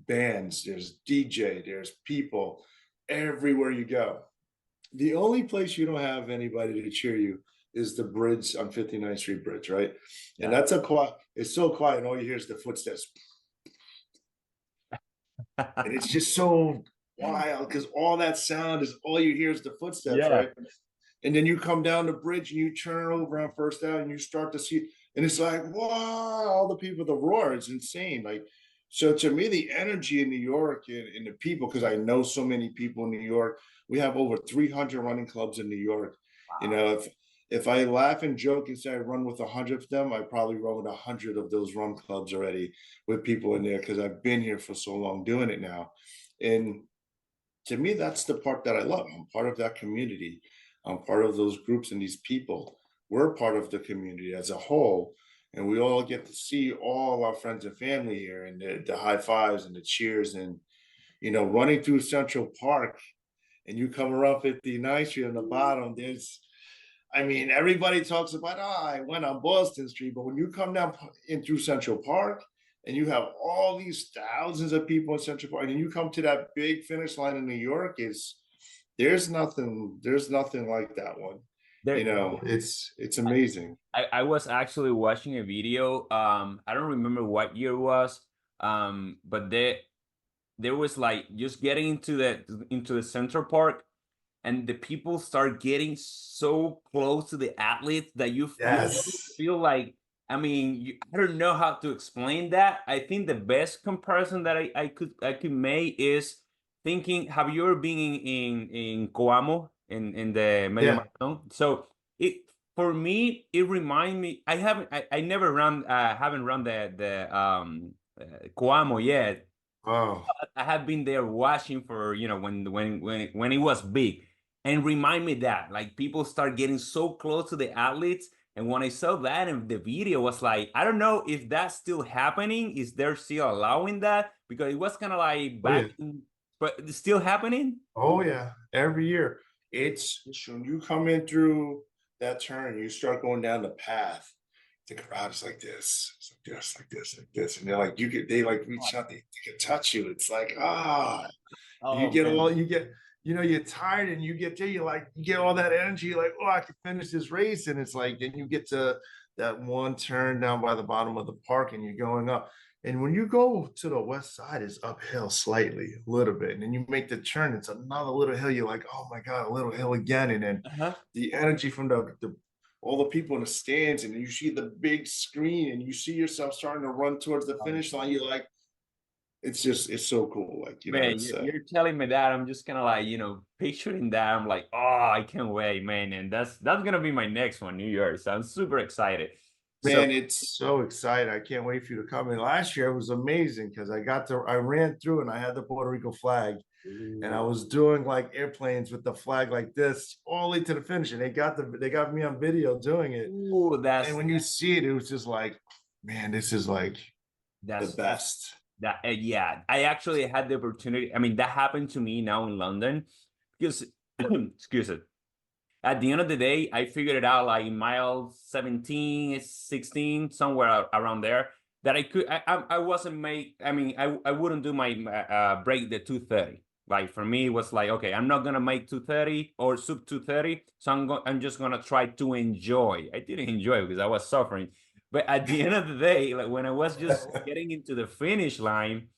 Speaker 2: bands, there's DJ, there's people everywhere you go. The only place you don't have anybody to cheer you is the bridge on 59th Street Bridge, right? And
Speaker 1: Yeah.
Speaker 2: that's a quiet, it's so quiet, and all you hear is the footsteps. And it's just so wild because all that sound is all you hear is the footsteps,
Speaker 1: Yeah.
Speaker 2: right? And then you come down the bridge and you turn over on First Ave and you start to see, and it's like, wow, all the people, the roar is insane. Like, so to me, the energy in New York and the people, because I know so many people in New York, we have over 300 running clubs in New York. You know, if I laugh and joke and say I run with 100 of them, I probably run with 100 of those run clubs already with people in there because I've been here for so long doing it now. And to me, that's the part that I love. I'm part of that community. I'm part of those groups and these people. We're part of the community as a whole. And we all get to see all our friends and family here and the high fives and the cheers and, you know, running through Central Park and you come around 59th Street on the bottom, there's, I mean, everybody talks about, oh, I went on Boston Street, but when you come down in through Central Park and you have all these thousands of people in Central Park, and you come to that big finish line in New York, it's there's nothing like that one. You
Speaker 1: There,
Speaker 2: know, it's amazing.
Speaker 1: I was actually watching a video. I don't remember what year it was. But there was like just getting into the Central Park, and the people start getting so close to the athletes that you
Speaker 2: Yes.
Speaker 1: feel like, I mean, I don't know how to explain that. I think the best comparison that I could make is thinking, have you ever been in Coamo in the medio
Speaker 2: Yeah.
Speaker 1: marathon? So it for me it remind me, I never run haven't run the Coamo yet.
Speaker 2: Oh,
Speaker 1: I have been there watching for, when it was big, and remind me that like people start getting so close to the athletes. And when I saw that in the video, was like, I don't know if that's still happening. Is they're still allowing that? Because it was kind of like
Speaker 2: oh yeah.
Speaker 1: back in, but it's still happening.
Speaker 2: Oh yeah. Every year. It's when you come in through that turn, you start going down the path. The crowd is like this, it's like this, like this, like this, and they're like, you get, they like reach out, they can touch you. It's like, you
Speaker 1: Oh
Speaker 2: get all,
Speaker 1: man.
Speaker 2: you get, you know, you're tired, and you get there, you like, you get all that energy, you're like, oh, I can finish this race, and it's like, then you get to that one turn down by the bottom of the park and you're going up. And when you go to the west side, it's uphill slightly, a little bit. And then you make the turn, it's another little hill. You're like, oh my God, a little hill again. And then
Speaker 1: Uh-huh.
Speaker 2: the energy from the all the people in the stands, and you see the big screen and you see yourself starting to run towards the finish line. You're like, it's so cool. Like,
Speaker 1: Man,
Speaker 2: it's
Speaker 1: you're telling me that. I'm just kind of like, picturing that. I'm like, oh, I can't wait, man. And that's gonna be my next one, New York. So I'm super excited. So,
Speaker 2: man, it's so exciting. I can't wait for you to come in. Last year it was amazing because I ran through and I had the Puerto Rico flag, and I
Speaker 1: ooh,
Speaker 2: was doing like airplanes with the flag like this all the way to the finish. And they got me on video doing it.
Speaker 1: ooh,
Speaker 2: And when you see it, it was just like, man, this is like the
Speaker 1: that's
Speaker 2: best.
Speaker 1: that. Yeah, I actually had the opportunity. I mean, that happened to me now in London because, excuse it. At the end of the day, I figured it out like in mile 17, 16, somewhere around there, that I wasn't make, I mean, I wouldn't do my break the 2:30. Like for me, it was like, okay, I'm not gonna make 2:30 or sub 2:30, so I'm just gonna try to enjoy. I didn't enjoy it because I was suffering. But at the end of the day, like when I was just getting into the finish line,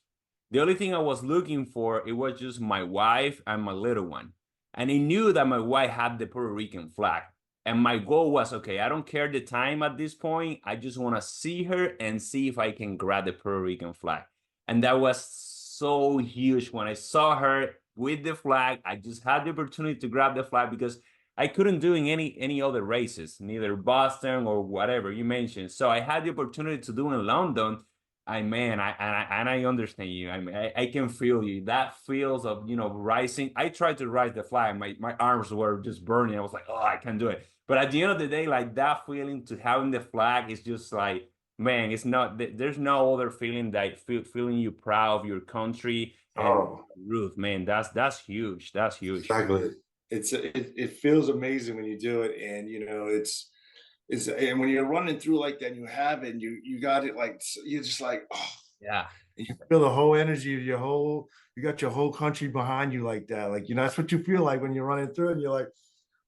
Speaker 1: the only thing I was looking for, it was just my wife and my little one. And I knew that my wife had the Puerto Rican flag. And my goal was, okay, I don't care the time at this point. I just want to see her and see if I can grab the Puerto Rican flag. And that was so huge when I saw her with the flag. I just had the opportunity to grab the flag because I couldn't do in any other races, neither Boston or whatever you mentioned. So I had the opportunity to do in London. I understand you. I mean, I can feel you. That feels of rising. I tried to rise the flag. My arms were just burning. I was like, oh, I can't do it. But at the end of the day, like that feeling to having the flag is just like, man, it's not. There's no other feeling that feeling you proud of your country and
Speaker 2: Oh,
Speaker 1: Ruth. Man, that's huge. That's huge.
Speaker 2: exactly. It feels amazing when you do it, and it's and when you're running through like that, and you have it, and you got it, like you're just like, oh,
Speaker 1: Yeah.
Speaker 2: and you feel the whole energy of you got your whole country behind you like that. Like, that's what you feel like when you're running through, and you're like,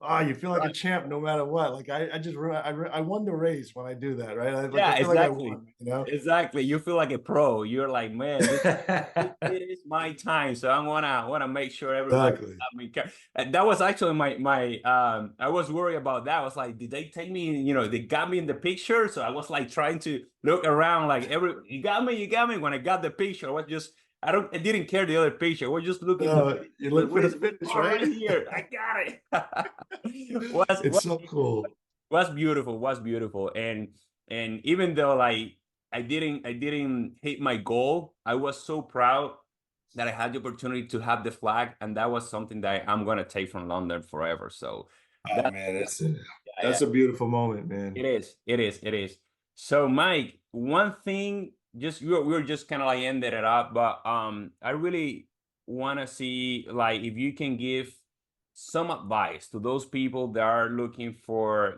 Speaker 2: oh, you feel like a champ no matter what. Like I won the race when I do that, right? I
Speaker 1: Yeah,
Speaker 2: feel like I
Speaker 1: exactly.
Speaker 2: won.
Speaker 1: Exactly. You feel like a pro. You're like, man, it is my time. So I wanna make sure everybody
Speaker 2: Exactly.
Speaker 1: got me. And that was actually my I was worried about that. I was like, did they take me, they got me in the picture. So I was like trying to look around like you got me. When I got the picture, I didn't care the other picture. We're just looking to
Speaker 2: You
Speaker 1: wait,
Speaker 2: look for
Speaker 1: wait,
Speaker 2: the finish,
Speaker 1: all right
Speaker 2: right?
Speaker 1: here. I got it.
Speaker 2: It's so cool.
Speaker 1: Was beautiful, was beautiful. And even though like I didn't hit my goal, I was so proud that I had the opportunity to have the flag, and that was something that I'm gonna take from London forever. So
Speaker 2: Oh
Speaker 1: that
Speaker 2: man,
Speaker 1: yeah, yeah,
Speaker 2: that's a beautiful moment,
Speaker 1: it
Speaker 2: man.
Speaker 1: is, it is, it is. So Mike, one thing, just we were just kind of like ended it up, but I really want to see like if you can give some advice to those people that are looking for,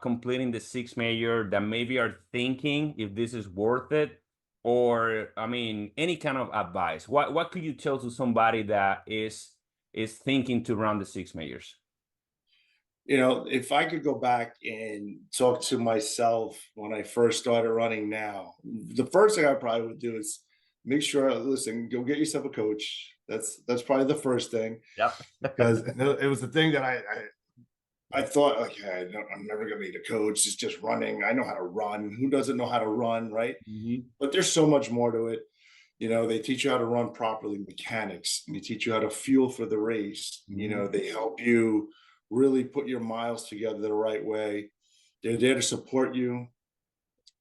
Speaker 1: completing the six major, that maybe are thinking if this is worth it, or I mean, any kind of advice. What could you tell to somebody that is thinking to run the six majors?
Speaker 2: If I could go back and talk to myself when I first started running now, the first thing I probably would do is make sure, listen, go get yourself a coach. That's probably the first thing,
Speaker 1: Yep.
Speaker 2: because it was the thing that I thought, like, hey, I'm never gonna need a coach. It's just running. I know how to run. Who doesn't know how to run, right?
Speaker 1: Mhm.
Speaker 2: But there's so much more to it. They teach you how to run properly, mechanics, and they teach you how to fuel for the race.
Speaker 1: Mhm.
Speaker 2: They help you really put your miles together the right way. They're there to support you,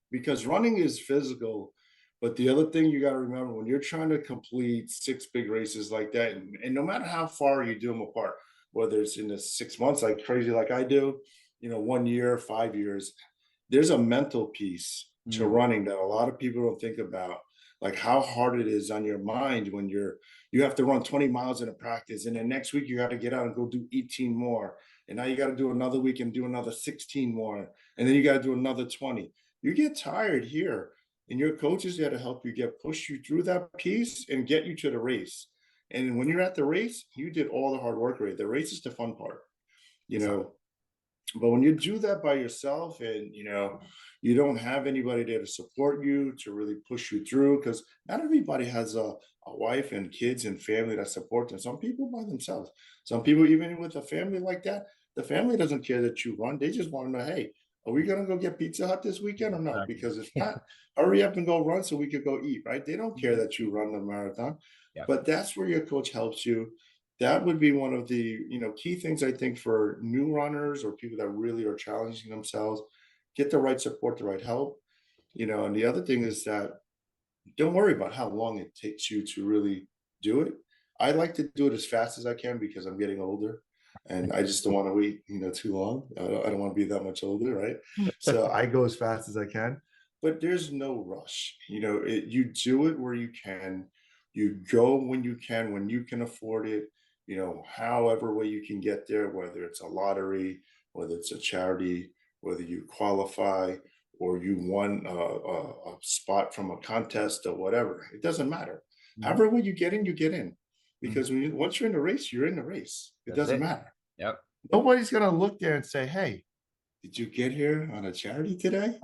Speaker 2: because running is physical. But the other thing you got to remember, when you're trying to complete six big races like that, and no matter how far you do them apart, whether it's in the 6 months like crazy like I do, 1 year, 5 years, there's a mental piece to
Speaker 1: Mm.
Speaker 2: running that a lot of people don't think about, like how hard it is on your mind when you have to run 20 miles in a practice, and then next week you got to get out and go do 18 more, and now you got to do another week and do another 16 more, and then you got to do another 20. You get tired here, and your coaches got to help you push you through that piece and get you to the race. And when you're at the race, you did all the hard work. Right, the race is the fun part, you
Speaker 1: So,
Speaker 2: know But when you do that by yourself and you don't have anybody there to support you, to really push you through, because not everybody has a wife and kids and family that support them. Some people by themselves. Some people, even with a family like that, the family doesn't care that you run. They just want to know, hey, are we gonna go get Pizza Hut this weekend or no?
Speaker 1: Exactly.
Speaker 2: Because if not, hurry up and go run so we could go eat, right? They don't care
Speaker 1: Mhm.
Speaker 2: that you run the marathon.
Speaker 1: Yeah.
Speaker 2: But that's where your coach helps you. That would be one of the key things I think for new runners or people that really are challenging themselves. Get the right support, the right help. And the other thing is that don't worry about how long it takes you to really do it. I like to do it as fast as I can because I'm getting older and I just don't want to wait, too long. I don't want to be that much older, right? So I go as fast as I can, but there's no rush. You do it where you can. You go when you can afford it, however way you can get there, whether it's a lottery, whether it's a charity, whether you qualify, or you won a spot from a contest or whatever. It doesn't matter.
Speaker 1: Mhm.
Speaker 2: However way you get in, you get in.
Speaker 1: Mhm.
Speaker 2: Because once you're in the race, you're in the race. It
Speaker 1: That's
Speaker 2: doesn't
Speaker 1: it.
Speaker 2: matter.
Speaker 1: Yep.
Speaker 2: Nobody's gonna look there and say, "Hey, did you get here on a charity today?"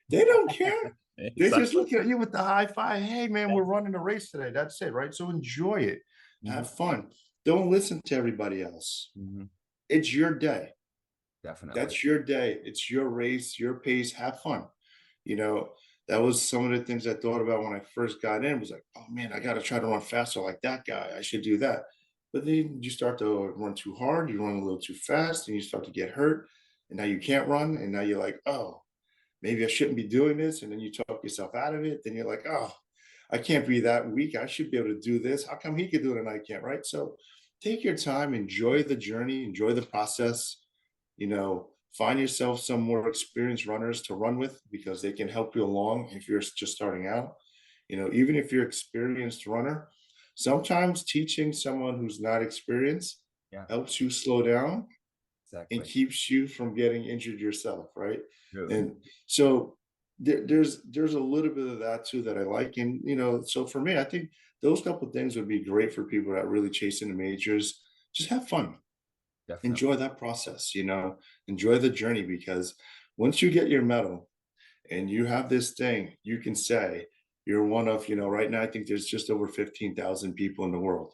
Speaker 2: They don't care. They just
Speaker 1: Exactly.
Speaker 2: look at you with the high five. Hey, man, we're running a race today. That's it, right? So enjoy it.
Speaker 1: Mhm.
Speaker 2: Have fun. Don't listen to everybody else.
Speaker 1: Mhm.
Speaker 2: It's your day.
Speaker 1: Definitely.
Speaker 2: That's your day. It's your race, your pace. Have fun. You know, that was some of the things I thought about when I first got in. Was like, oh man, I got to try to run faster like that guy. I should do that. But then you start to run too hard. You run a little too fast, and you start to get hurt. And now you can't run. And now you're like, oh, maybe I shouldn't be doing this. And then you talk yourself out of it. Then you're like, oh, I can't be that weak. I should be able to do this. How come he could do it and I can't? Right. So take your time, enjoy the journey, enjoy the process. Find yourself some more experienced runners to run with because they can help you along if you're just starting out. Even if you're an experienced runner, sometimes teaching someone who's not experienced
Speaker 1: Yeah.
Speaker 2: helps you slow down and
Speaker 1: Exactly.
Speaker 2: keeps you from getting injured yourself, right?
Speaker 1: True.
Speaker 2: And so there's a little bit of that too that I like. And so for me, I think those couple of things would be great for people that really chasing the majors. Just have fun,
Speaker 1: Definitely.
Speaker 2: enjoy that process, enjoy the journey because once you get your medal and you have this thing, you can say you're one of, right now I think there's just over 15,000 people in the world.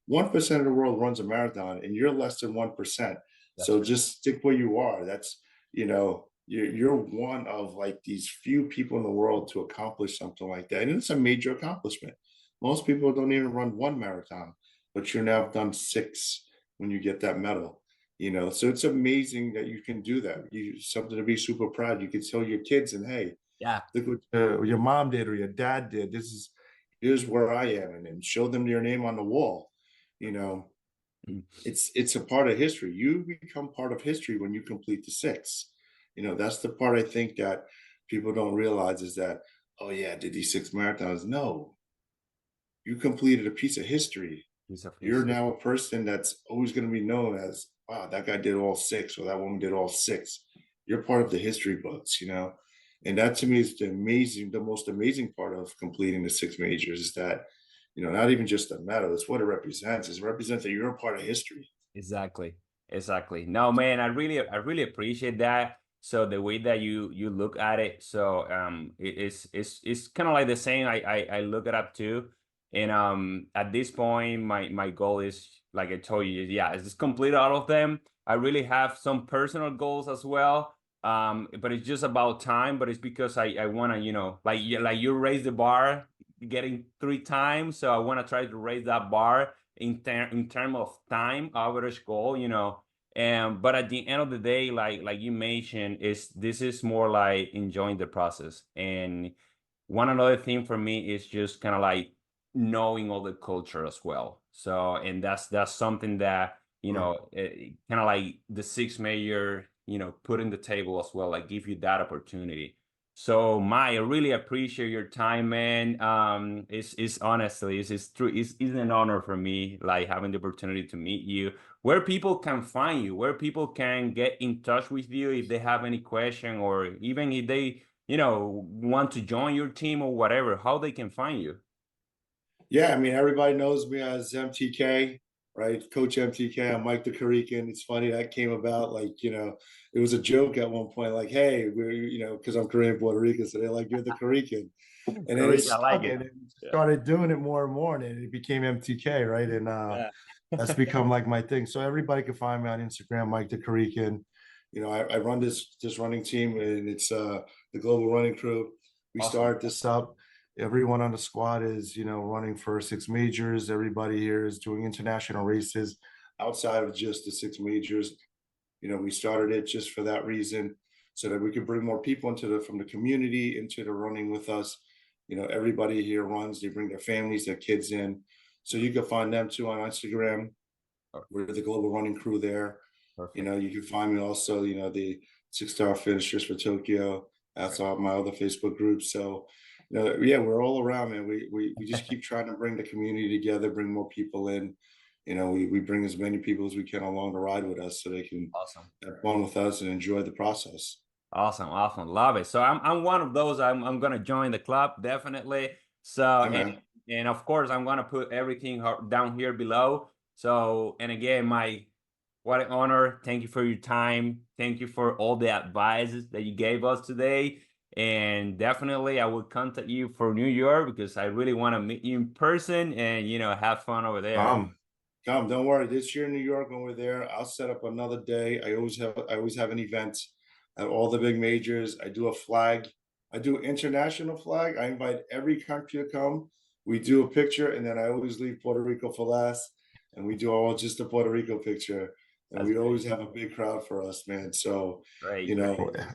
Speaker 2: 1% of the world runs a marathon and you're less than 1%.
Speaker 1: That's
Speaker 2: So
Speaker 1: right.
Speaker 2: just stick where you are. That's, you're one of like these few people in the world to accomplish something like that. And it's a major accomplishment. Most people don't even run one marathon, but you're now done six when you get that medal. So it's amazing that you can do that. You something to be super proud. You can tell your kids, and hey,
Speaker 1: Yeah.
Speaker 2: look what your mom did or your dad did. Here's where I am, and then show them your name on the wall. You know,
Speaker 1: Mm.
Speaker 2: it's a part of history. You become part of history when you complete the six. That's the part I think that people don't realize is that, oh yeah, I did these six marathons. No, you completed a piece of history.
Speaker 1: Piece of
Speaker 2: You're
Speaker 1: history.
Speaker 2: now a person that's always going to be known as, wow, that guy did all six or that woman did all six. You're part of the history books. And that to me is the most amazing part of completing the six majors is that, not even just a medal, it's what it represents. It represents that you're a part of history.
Speaker 1: Exactly. Exactly. No, man, I really appreciate that. So the way that you look at it, so it's kind of like the same. I look it up too. And at this point, my goal is like I told you, yeah, is just complete all of them. I really have some personal goals as well. But it's just about time, but it's because I wanna, like you raise the bar getting 3 times. So I wanna try to raise that bar in terms of time average goal, and but at the end of the day, like you mentioned, is this is more like enjoying the process. And one another thing for me is just kind of like knowing all the culture as well. So, and that's something that,
Speaker 2: Mm.
Speaker 1: kind of like the six major, put in the table as well, like give you that opportunity. So, Mai, I really appreciate your time, man. It's honestly, it's true. It's an honor for me, like having the opportunity to meet you. Where people can find you, where people can get in touch with you if they have any question, or even if they want to join your team or whatever, how they can find you.
Speaker 2: Yeah, I mean, everybody knows me as MTK right? Coach MTK, I'm Mike the Carican. It's funny that came about. Like, it was a joke at one point, like, hey, we're, because I'm Korean Puerto Rican, so they're like, you're the Carican. And then it
Speaker 1: Correct, I like
Speaker 2: stuck,
Speaker 1: it.
Speaker 2: and then we
Speaker 1: Yeah.
Speaker 2: started doing it more and more, and it became MTK, right? And
Speaker 1: Yeah.
Speaker 2: that's become like my thing. So everybody can find me on Instagram, Mike the Carican. I run this running team, and it's the Global Running Crew. We
Speaker 1: Awesome.
Speaker 2: started this up. Everyone on the squad is, running for 6 majors. Everybody here is doing international races outside of just the 6 majors. We started it just for that reason, so that we could bring more people from the community into the running with us. Everybody here runs, they bring their families, their kids in. So you can find them too on Instagram. We're the Global Running Crew there.
Speaker 1: Perfect.
Speaker 2: You can find me also, the 6 Star Finishers for Tokyo. That's all my other Facebook groups. So, yeah, we're all around, man. We just keep trying to bring the community together, bring more people in. We bring as many people as we can along the ride with us so they can
Speaker 1: Awesome.
Speaker 2: have fun with us and enjoy the process.
Speaker 1: Awesome, awesome, love it. So I'm one of those. I'm gonna join the club definitely. So
Speaker 2: Yeah, man.
Speaker 1: and of course I'm gonna put everything down here below. So and again, what an honor. Thank you for your time. Thank you for all the advices that you gave us today. And definitely I will contact you for New York because I really want to meet you in person and have fun over there.
Speaker 2: Come, don't worry. This year in New York, when we're there, I'll set up another day. I always have an event at all the big majors. I do a flag. I do international flag. I invite every country to come. We do a picture, and then I always leave Puerto Rico for last, and we do all just a Puerto Rico picture. And
Speaker 1: That's
Speaker 2: we
Speaker 1: great.
Speaker 2: always have a big crowd for us, man. So, you
Speaker 1: Great,
Speaker 2: know,
Speaker 1: great.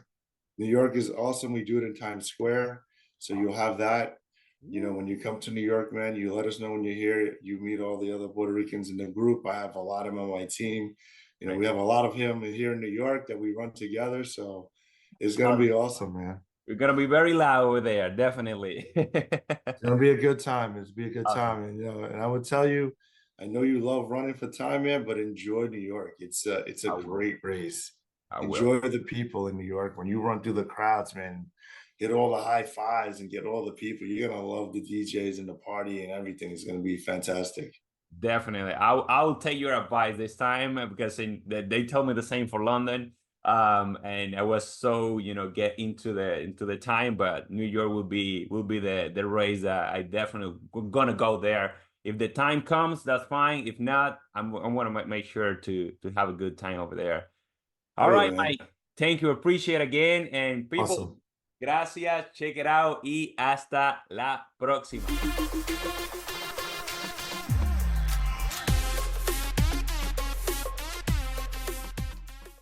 Speaker 2: New York is awesome. We do it in Times Square. So you'll have that. When you come to New York, man, you let us know when you're here. You meet all the other Puerto Ricans in the group. I have a lot of them on my team.
Speaker 1: Great.
Speaker 2: We have a lot of him here in New York that we run together. So it's gonna be awesome, man.
Speaker 1: We're gonna be very loud over there, definitely.
Speaker 2: It's gonna be a good time. It's be a good
Speaker 1: Awesome.
Speaker 2: time, and I would tell you, I know you love running for time, man, but enjoy New York. It's a
Speaker 1: I will.
Speaker 2: great race.
Speaker 1: I will.
Speaker 2: Enjoy the people in New York. When you run through the crowds, man, get all the high fives and get all the people. You're gonna love the DJs and the party and everything. It's gonna be fantastic.
Speaker 1: Definitely. I'll take your advice this time because they told me the same for London. And I was so, get into the time, but New York will be the race that I definitely gonna go there. If the time comes, that's fine. If not, I'm gonna make sure to have a good time over there. All
Speaker 2: Oh yeah,
Speaker 1: right,
Speaker 2: man.
Speaker 1: Mike. Thank you. Appreciate again. And people,
Speaker 2: Awesome.
Speaker 1: gracias. Check it out y hasta la próxima.